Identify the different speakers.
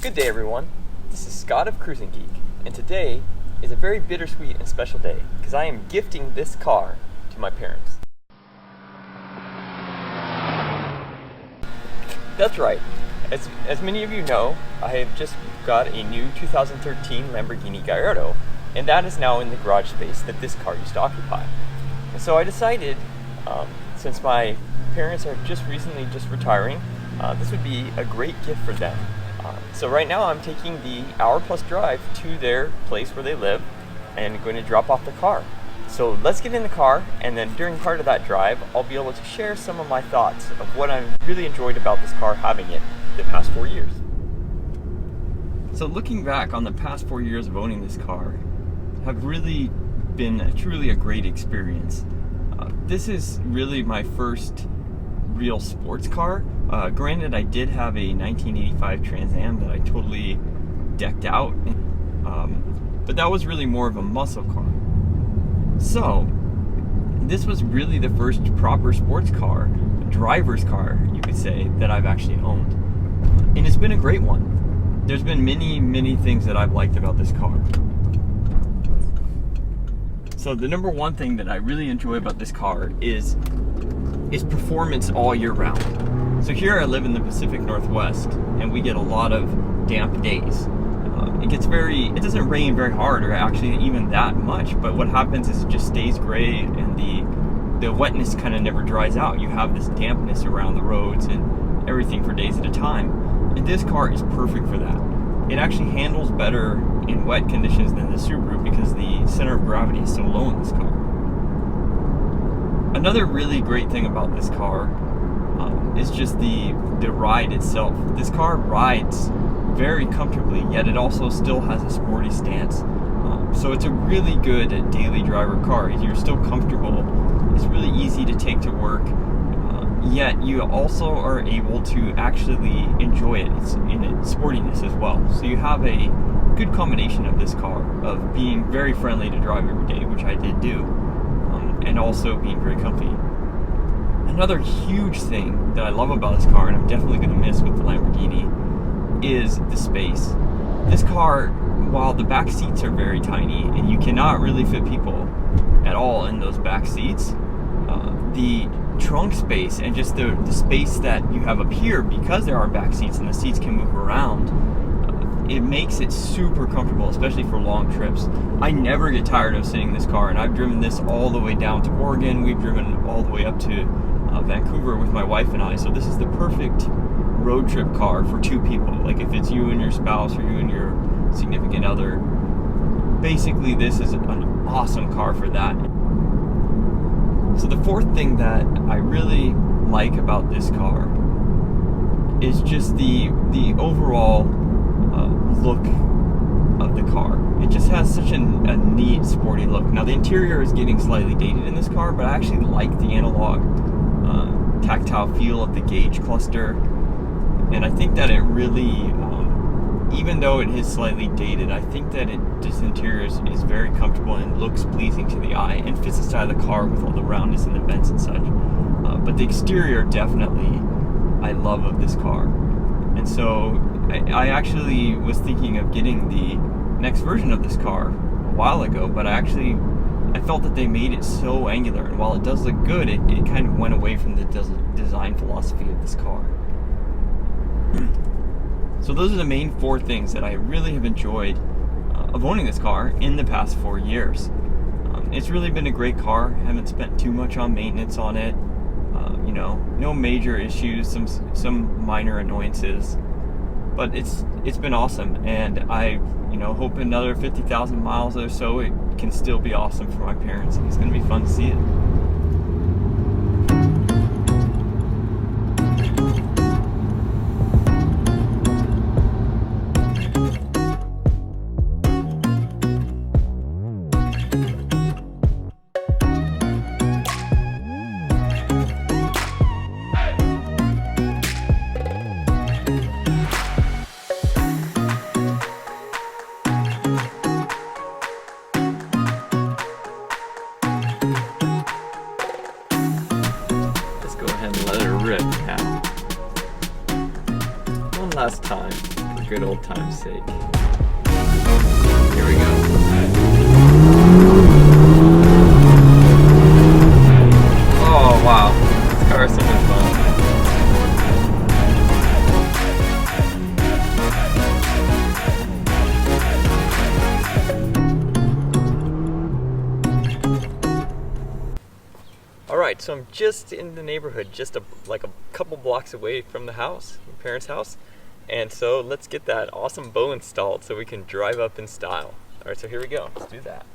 Speaker 1: Good day, everyone. This is Scott of Cruising Geek, and today is a very bittersweet and special day because I am gifting this car to my parents. That's right. As many of you know, I have just got a new 2013 Lamborghini Gallardo, and that is now in the garage space that this car used to occupy. And so I decided, since my parents are just retiring, this would be a great gift for them. So right now I'm taking the hour-plus drive to their place where they live and going to drop off the car. So let's get in the car, and then during part of that drive, I'll be able to share some of my thoughts of what I really enjoyed about this car having it the past 4 years. So looking back on the past 4 years of owning this car, have really been truly a great experience. This is really my first real sports car. Granted, I did have a 1985 Trans Am that I totally decked out, but that was really more of a muscle car. So, this was really the first proper sports car, driver's car, you could say, that I've actually owned. And it's been a great one. There's been many things that I've liked about this car. So the number one thing that I really enjoy about this car is performance all year round. So here I live in the Pacific Northwest, and we get a lot of damp days. It doesn't rain very hard, or actually even that much, but what happens is it just stays gray, and the wetness kind of never dries out. You have this dampness around the roads and everything for days at a time. And this car is perfect for that. It actually handles better in wet conditions than the Subaru because the center of gravity is so low in this car. Another really great thing about this car is just the ride itself. This car rides very comfortably, yet it also still has a sporty stance. So it's a really good daily driver car. You're still comfortable. It's really easy to take to work. Yet you also are able to actually enjoy it. It's in its sportiness as well. So you have a good combination of this car of being very friendly to drive every day, which I did do, and also being very comfy. Another huge thing that I love about this car, and I'm definitely going to miss with the Lamborghini, is the space. This car, while the back seats are very tiny and you cannot really fit people at all in those back seats, the trunk space and just the space that you have up here, because there are back seats and the seats can move around, it makes it super comfortable, especially for long trips. I never get tired of sitting in this car, and I've driven this all the way down to Oregon. We've driven it all the way up to Vancouver with my wife and I. So this is the perfect road trip car for two people. Like if it's you and your spouse or you and your significant other, basically this is an awesome car for that. So the fourth thing that I really like about this car is just the overall look of the car. It just has such a neat, sporty look. Now the interior is getting slightly dated in this car, but I actually like the analog, tactile feel of the gauge cluster. And I think that it really, even though it is slightly dated, I think that this interior is very comfortable and looks pleasing to the eye and fits the style of the car with all the roundness and the vents and such. But the exterior definitely I love of this car. And so I actually was thinking of getting the next version of this car a while ago, but I felt that they made it so angular, and while it does look good, it kind of went away from the design philosophy of this car. So those are the main four things that I really have enjoyed of owning this car in the past 4 years. It's really been a great car. Haven't spent too much on maintenance on it. No major issues, some minor annoyances, but it's been awesome, and I hope another 50,000 miles or so it can still be awesome for my parents, and it's going to be fun to see it. good time's sake. Here we go. Oh wow, this car is so much fun. Alright, so I'm just in the neighborhood, just like a couple blocks away from the house, my parents' house. And so let's get that awesome bow installed so we can drive up in style. Alright, so here we go. Let's do that.